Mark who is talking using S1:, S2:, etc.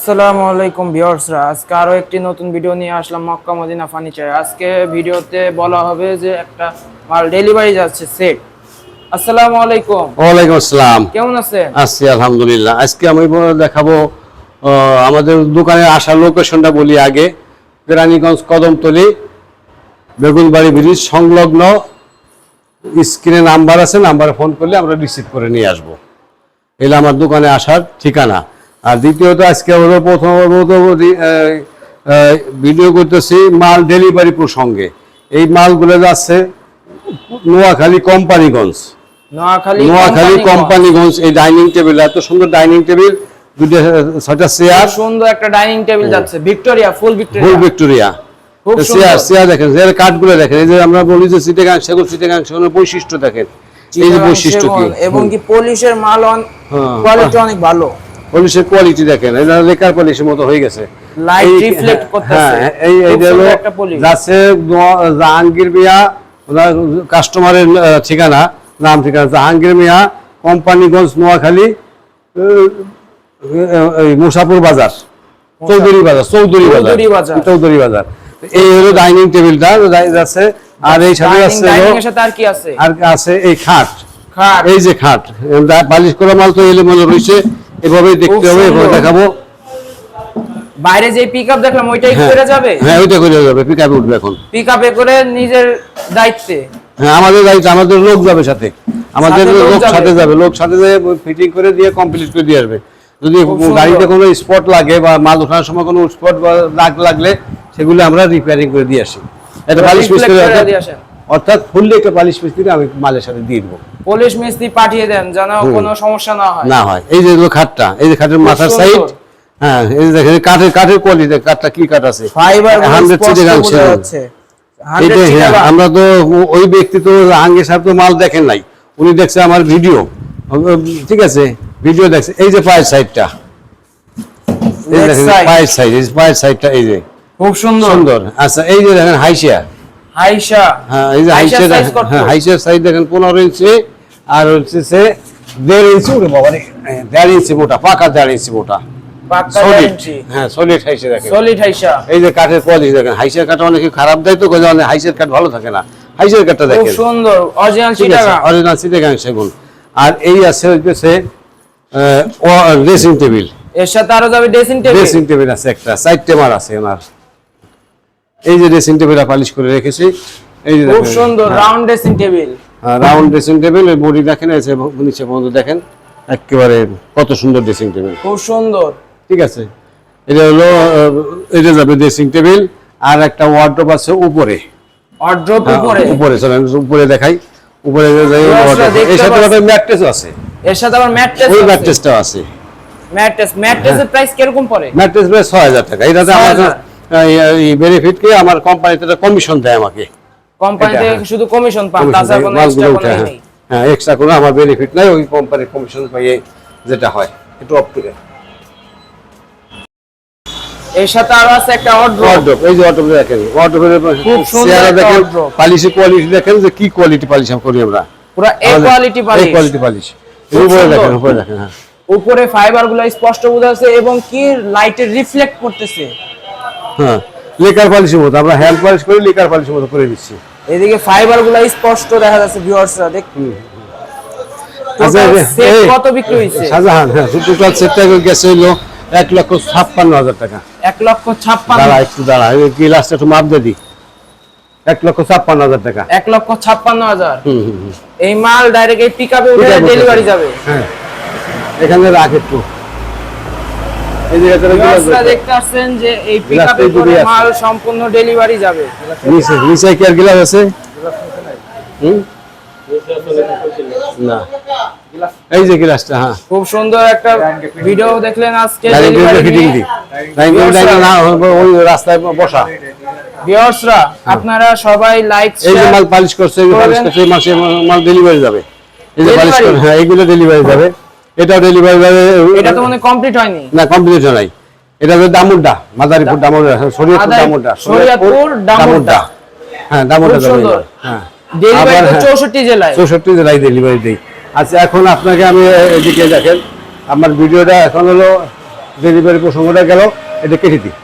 S1: আসসালামু আলাইকুম ভিউয়ার্সরা, আজকে আরো একটি নতুন ভিডিও নিয়ে আসলাম মক্কা মদিনা ফার্নিচার। আজকে ভিডিওতে বলা হবে যে একটা মাল ডেলিভারি যাচ্ছে সেট। আসসালামু আলাইকুম।
S2: ওয়ালাইকুম আসসালাম।
S1: কেমন আছেন?
S2: আছি আলহামদুলিল্লাহ। আজকে আমি দেখাবো আমাদের দোকানে আসার লোকেশনটা বলি আগে। কেরানীগঞ্জ কদমতলী বেগুনবাড়ি ব্রিজ সংলগ্ন স্ক্রিনে নাম্বার আছে, নাম্বারে ফোন করলে আমরা রিসিভ করে নিয়ে আসবো। এলে আমার দোকানে আসার ঠিকানা। আর দ্বিতীয়ত আজকে প্রথমত ভিডিও করতেছি মাল ডেলিভারি প্রসঙ্গে। এই মালগুলো যাচ্ছে নোয়াখালী কোম্পানিগঞ্জ। নোয়াখালী কোম্পানিগঞ্জ। এই ডাইনিং টেবিল, এত সুন্দর ডাইনিং টেবিল, দুটো ছয়টা চেয়ার,
S1: সুন্দর একটা ডাইনিং টেবিল যাচ্ছে ভিক্টোরিয়া, ফুল
S2: ভিক্টোরিয়া চেয়ার দেখেন, এর কাঠগুলো দেখেন। এই যে আমরা বলি যে চিটাগাং সেগুন, চিটাগাং সেগুনের বৈশিষ্ট্য দেখেন। এই যে বৈশিষ্ট্য কি,
S1: এবং কি পলিশের মাল কোয়ালিটি অনেক ভালো।
S2: পলিশের কোয়ালিটি দেখেন, এটা লেকার পলিশের মতো হয়ে গেছে।
S1: লাইট রিফ্লেক্ট করতেছে।
S2: হ্যাঁ, এই হলো যাচ্ছে জাহাঙ্গীর মিয়া, ওনার কাস্টমারের ঠিকানা, নাম ঠিকানা জাহাঙ্গীর মিয়া, কোম্পানিগঞ্জ, নোয়াখালী, মুসাপুর বাজার, চৌধুরী বাজার। এই হলো ডাইনিং টেবিলটা যাচ্ছে। আর এই সাথে আর আছে এই খাট। এই যে খাট, বালিশ করা মাল তো এলোমেলো রয়েছে, এভাবেই দেখতে হবে, এভাবে দেখাবো।
S1: বাইরে যে পিকআপ দেখলাম ওইটাই করে যাবে।
S2: হ্যাঁ, ওইটা করে যাবে, পিকআপে উঠবে এখন।
S1: পিকআপে করে নিজের দায়িত্বে।
S2: হ্যাঁ, আমাদের দায়িত্ব, আমাদের লোক যাবে সাথে, আমাদের লোক সাথে যাবে, লোক সাথে যেয়ে ফিটিং করে দিয়ে কমপ্লিট করে দিয়ে আসবে। যদি গাড়িতে কোনো স্পট লাগে বা মাল ওঠানোর সময় কোনো স্পট বা দাগ লাগলে সেগুলো আমরা রিপেয়ারিং করে দিয়ে আসি। এটা পালিশ মিস্ত্রি, অর্থাৎ ফুললি একটা পালিশ মিস্ত্রি আমি মালের সাথে দিয়ে দেবো।
S1: পলিশ মিস্ত্রি পাঠিয়ে দেন যেন কোনো সমস্যা না হয়।
S2: এই যে খাটটা, এই যে খাটের মাথার সাইড। হ্যাঁ, এই যে দেখেন কাঠের কোয়ালিটি, কাঠটা কি কাঠ আছে,
S1: ফাইবার
S2: 100 চিটাগাং আছে। আমরা তো ওই ব্যক্তি তো আঙ্গে সাহেব তো মাল দেখেন নাই, উনি দেখছে আমার ভিডিও, ঠিক আছে, ভিডিও দেখছে। এই যে পায়ের সাইডটা, এই দেখেন পায়ের সাইডটা, এই যে
S1: খুব সুন্দর।
S2: আচ্ছা, এই যে দেখেন হাইসা। হ্যাঁ, এই যে হাইসার সাইজ দেখেন 15 ইঞ্চি, আর হচ্ছে 1.5 ইঞ্চি, ওরে বাবা রে, 1.5 ইঞ্চি মোটা, পাকা 1.5 ইঞ্চি মোটা, হ্যাঁ সলিড হাইসা দেখেন। এই যে কাঠের কোয়ালিটি দেখেন, হাইসার কাঠ অনেকে খারাপ দেয় তো, হাইসার কাঠ ভালো থাকে না, হাইসার কাঠটা দেখেন
S1: খুব সুন্দর,
S2: অরিজিনাল চিটাগাং সেগুন। আর এই আছে হচ্ছে ড্রেসিং টেবিল,
S1: এর সাথে আরো যাবে ড্রেসিং
S2: টেবিল আছে একটা, 4টে মাল আছে ওনার। এই যে ড্রেসিং টেবিলটা পালিশ করে রেখেছি, এই যে
S1: খুব সুন্দর round dressing table.
S2: Round dressing table, এর বডি দেখেন, এসে নিচে পর্যন্ত দেখেন, একেবারে কত সুন্দর ড্রেসিং টেবিল,
S1: খুব সুন্দর।
S2: ঠিক আছে, এটা হলো, এটা যাবে ড্রেসিং টেবিল। আর একটা ওয়ার্ড্রোব আছে উপরে, উপরে চলেন উপরে দেখাই। উপরে এর সাথে আবার ম্যাট্রেস আছে,
S1: এর সাথে আবার
S2: ওই ম্যাট্রেসটাও আছে।
S1: ম্যাট্রেসের প্রাইস কিরকম পড়ে?
S2: ম্যাট্রেস প্রাইস 6000 টাকা। এটাতে আমার বেনিফিট কি, আমার কোম্পানিতে কমিশন দেয় আমাকে,
S1: কোম্পানি থেকে শুধু কমিশন পান, তাছাড়া কোনো এক্সট্রা কোনো নেই।
S2: হ্যাঁ, এক্সট্রা কোনো আমার বেনিফিট নাই, ওই কোম্পানির কমিশন পাইয়ে যেটা হয় একটু অফ করে।
S1: এর সাথে আরো আছে একটা ওয়ার্ড্রোব।
S2: এই যে ওয়ার্ড্রোব দেখেন, ওয়ার্ড্রোবের
S1: খুব সুন্দর
S2: দেখেন, পলিশের কোয়ালিটি দেখেন যে কি কোয়ালিটি পলিশ করি আমরা,
S1: পুরো এ কোয়ালিটি
S2: পলিশ। উপরে দেখেন, উপরে দেখেন, হ্যাঁ,
S1: উপরে ফাইবারগুলো স্পষ্ট বোঝা যাচ্ছে এবং কি লাইটের রিফ্লেক্ট করতেছে।
S2: হ্যাঁ, লেকার পলিশের মতো আমরা হ্যান্ড পলিশ করে লেকার পলিশের মতো করে দিচ্ছি।
S1: এদিকে ফাইবারগুলো স্পষ্ট দেখা যাচ্ছে ভিউয়ার্সরা দেখুন। কত বিক্রি হইছে
S2: শাহজাহান? হ্যাঁ, টোটাল সেটটা গেছে হলো 1,56,000 টাকা।
S1: 1,56,000।
S2: দাঁড়া একটু দাঁড়া, এই গ্লাসটা একটু মাপ দিয়ে দিই। 1,56,000 টাকা।
S1: 1,56,000। এই মাল ডাইরেক্ট এই পিকআপে উঠে ডেলিভারি যাবে।
S2: হ্যাঁ, এখানে রাখ একটু। এই জায়গাতে
S1: দেখতে পাচ্ছেন যে এই পিকআপে করে মাল সম্পূর্ণ ডেলিভারি যাবে।
S2: নিচে কি আর গ্লাস আছে? না, এই যে গ্লাসটা। হ্যাঁ,
S1: খুব সুন্দর একটা ভিডিও দেখলেন আজকে।
S2: ওই রাস্তায় বসা
S1: ভিউয়ার্সরা, আপনারা সবাই লাইক,
S2: এই যে মাল পালিশ করছে, এই মাসে মাল ডেলিভারি যাবে। এই যে পালিশ করে, হ্যাঁ, এইগুলো ডেলিভারি যাবে, এটাও ডেলিভারি যাবে।
S1: এটা তো মানে কমপ্লিট হয়নি
S2: না, কমপ্লিট হয় নাই। এটা হলো দামুড্ডা, মাদারীপুর দামুড্ডা, শরীয়তপুর দামুড্ডা। হ্যাঁ, দামুড্ডা যাবে। হ্যাঁ,
S1: ডেলিভারি 64
S2: জেলায় ডেলিভারি দেই। আচ্ছা, এখন আপনাকে আমি এদিকে দেখেন, আমার ভিডিওটা এখন হলো ডেলিভারি প্রসঙ্গটা গেল, এটা কেটে দিই।